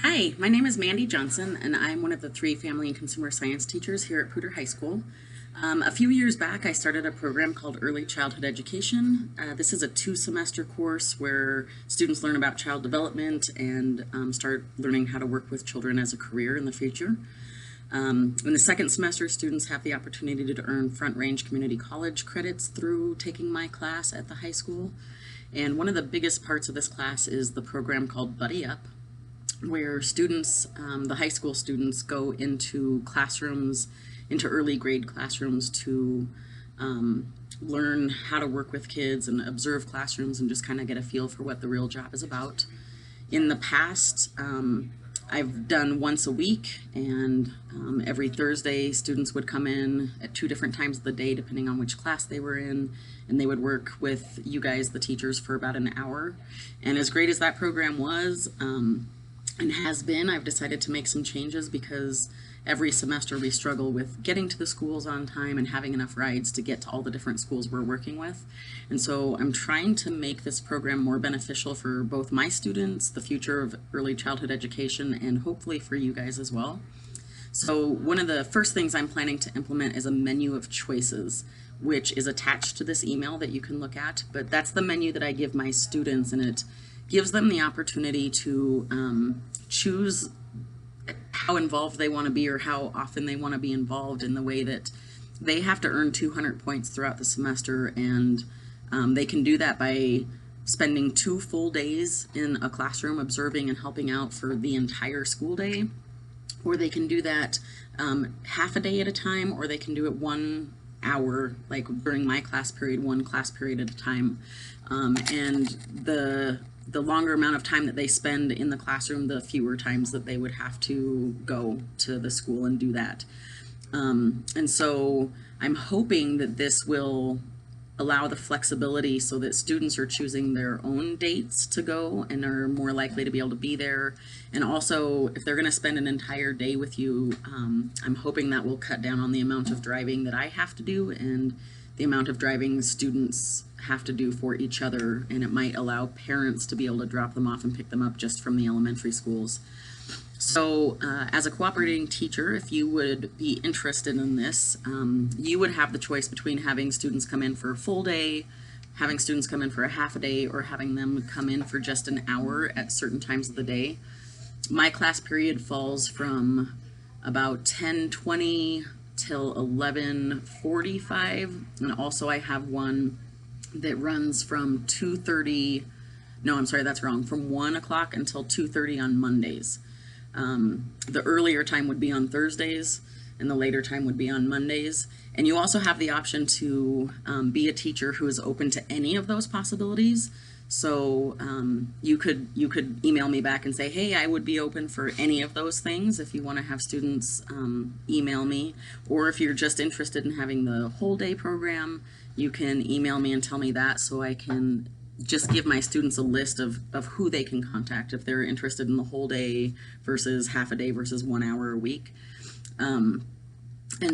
Hi, my name is Mandy Johnson, and I'm one of the three family and consumer science teachers here at Poudre High School. A few years back, I started a program called Early Childhood Education. This is a two-semester course where students learn about child development and start learning how to work with children as a career in the future. In the second semester, students have the opportunity to earn Front Range Community College credits through taking my class at the high school. And one of the biggest parts of this class is the program called Buddy Up, where students, the high school students, go into classrooms, into early grade classrooms to learn how to work with kids and observe classrooms and just kind of get a feel for what the real job is about. In the past, I've done once a week, and every Thursday students would come in at two different times of the day depending on which class they were in, and they would work with you guys, the teachers, for about an hour. And as great as that program was, and has been, I've decided to make some changes because every semester we struggle with getting to the schools on time and having enough rides to get to all the different schools we're working with. And so I'm trying to make this program more beneficial for both my students, the future of early childhood education, and hopefully for you guys as well. So one of the first things I'm planning to implement is a menu of choices, which is attached to this email that you can look at. But that's the menu that I give my students, and it gives them the opportunity to choose how involved they want to be or how often they want to be involved, in the way that they have to earn 200 points throughout the semester, and they can do that by spending 2 full days in a classroom observing and helping out for the entire school day, or they can do that half a day at a time, or they can do it 1 hour, like during my class period, 1 class period at a time. And the longer amount of time that they spend in the classroom, the fewer times that they would have to go to the school and do that. And so I'm hoping that this will allow the flexibility so that students are choosing their own dates to go and are more likely to be able to be there. And also, if they're going to spend an entire day with you, I'm hoping that will cut down on the amount of driving that I have to do and the amount of driving students have to do for each other, and it might allow parents to be able to drop them off and pick them up just from the elementary schools. So as a cooperating teacher, if you would be interested in this, you would have the choice between having students come in for a full day, having students come in for a half a day, or having them come in for just an hour at certain times of the day. My class period falls from about 10:20 till 11:45, and also I have one that runs from 2:30, no, I'm sorry, that's wrong, from 1 o'clock until 2:30 on Mondays. The earlier time would be on Thursdays, and the later time would be on Mondays. And you also have the option to be a teacher who is open to any of those possibilities. So you could email me back and say, hey, I would be open for any of those things if you want to have students email me. Or if you're just interested in having the whole day program, you can email me and tell me that, so I can just give my students a list of who they can contact if they're interested in the whole day versus half a day versus 1 hour a week. And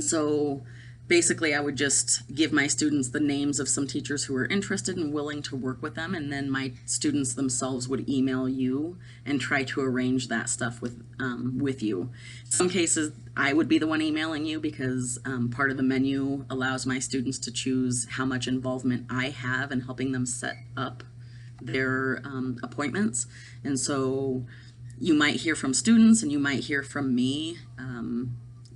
so basically I would just give my students the names of some teachers who are interested and willing to work with them, and then my students themselves would email you and try to arrange that stuff with you. In some cases I would be the one emailing you because part of the menu allows my students to choose how much involvement I have in helping them set up their appointments. And so you might hear from students and you might hear from me,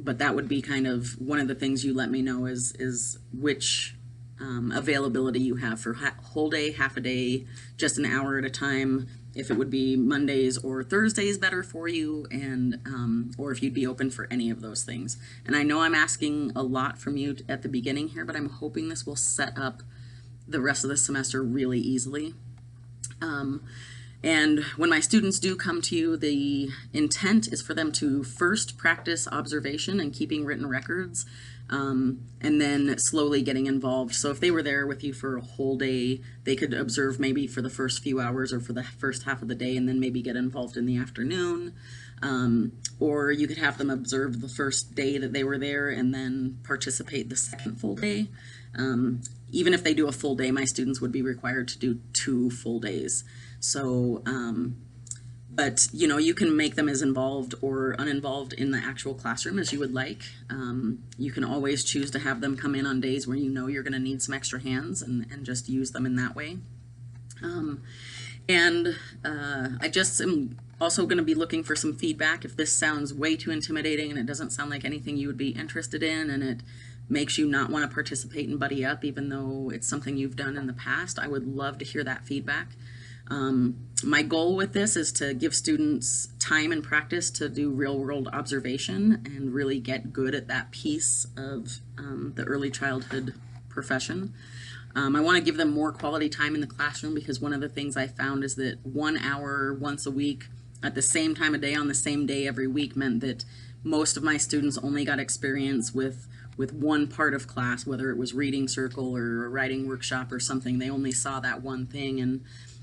but that would be kind of one of the things you let me know is which availability you have for whole day, half a day, just an hour at a time, if it would be Mondays or Thursdays better for you, and or if you'd be open for any of those things. And I know I'm asking a lot from you at the beginning here, but I'm hoping this will set up the rest of the semester really easily. And when my students do come to you, the intent is for them to first practice observation and keeping written records, and then slowly getting involved. So if they were there with you for a whole day, they could observe maybe for the first few hours or for the first half of the day, and then maybe get involved in the afternoon. Or you could have them observe the first day that they were there and then participate the second full day. Even if they do a full day, my students would be required to do 2 full days. So but you know, you can make them as involved or uninvolved in the actual classroom as you would like. You can always choose to have them come in on days where you know you're going to need some extra hands, and just use them in that way. I just am also going to be looking for some feedback if this sounds way too intimidating and it doesn't sound like anything you would be interested in, and it makes you not want to participate in Buddy Up even though it's something you've done in the past. I would love to hear that feedback. My goal with this is to give students time and practice to do real-world observation and really get good at that piece of the early childhood profession. I want to give them more quality time in the classroom, because one of the things I found is that 1 hour once a week at the same time of day on the same day every week meant that most of my students only got experience with one part of class, whether it was reading circle or a writing workshop or something. They only saw that one thing, and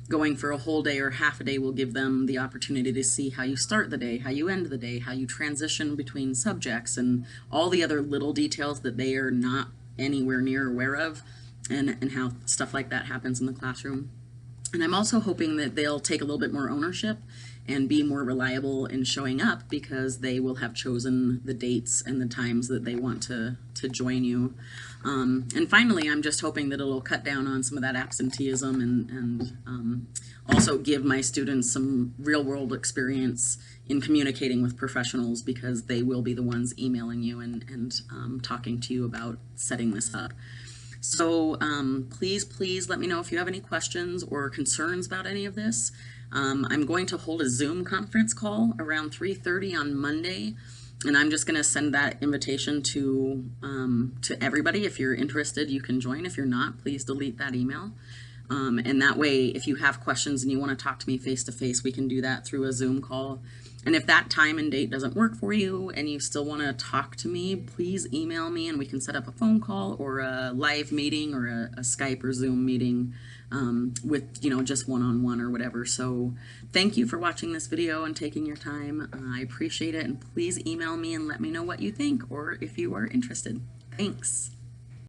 going for a whole day or half a day will give them the opportunity to see how you start the day, how you end the day, how you transition between subjects, and all the other little details that they are not anywhere near aware of, and how stuff like that happens in the classroom. And I'm also hoping that they'll take a little bit more ownership and be more reliable in showing up, because they will have chosen the dates and the times that they want to join you. And finally, I'm just hoping that it'll cut down on some of that absenteeism, and also give my students some real-world experience in communicating with professionals, because they will be the ones emailing you and talking to you about setting this up. So please let me know if you have any questions or concerns about any of this. I'm going to hold a Zoom conference call around 3:30 on Monday, and I'm just going to send that invitation to everybody. If you're interested, you can join. If you're not, please delete that email. And that way, if you have questions and you want to talk to me face-to-face, we can do that through a Zoom call. And if that time and date doesn't work for you and you still want to talk to me, please email me and we can set up a phone call or a live meeting or a Skype or Zoom meeting with, you know, just one-on-one or whatever. So thank you for watching this video and taking your time. I appreciate it, and please email me and let me know what you think or if you are interested. Thanks.